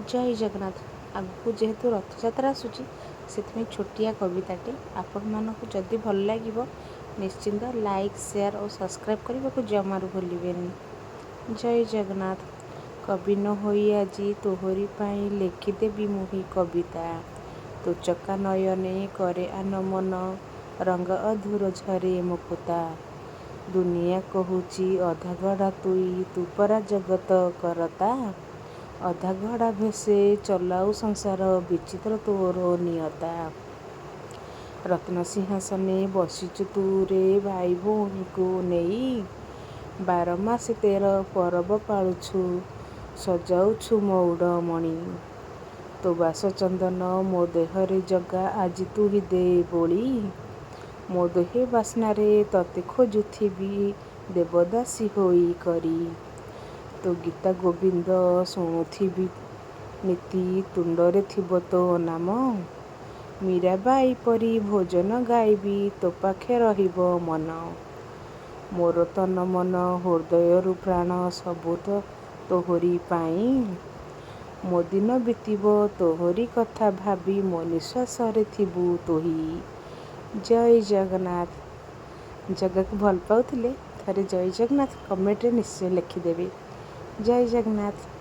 जय जगन्नाथ। आगु जेहेतु रथयात्रा आसूची से छोटिया कविताटे आपण मानक जदि भल लगे निश्चिंत लाइक शेयर और सब्सक्राइब करने को जमारू भूलें। जय जगन्नाथ। कवि न होई आजी तोहरी पाई लेखिदेवी मुही कविता तो चका नयने करे आनमन रंग अधूर झरे मुकुता दुनिया कहूची अधा गढ़ा तुई तू परा जगत करता अधा गढ़ा भेसे चलाऊ संसार विचित्र तोर नियता रत्न सिंहासने बसिचु तू रे भाई भौणी को नहीं बारमास 13 परब पालुछु सजाउछु मौड़मणि तो बास चंदन मो देहरे जगा आज तू ही दे बोली मो देहे बास्नारे तते खोजुथिबी देवदासी होई करी तो गीता गोविंद शुणुथिबी नीति तुंडरे थिब तो नाम मीराबाई परी भोजन गाइबी तो पाखे रहिब मन मोर तन मन हृदय प्राण सबु तो तोहरी पाई मो दिन बीतब तोहरी कथा भाबी मो निश्वास थिबू तोही। जय जगन्नाथ। जगह को भल पाउथिले थरे जय जगन्नाथ कमेंट रे निश्चय लिखिदेवे। जय जगन्नाथ।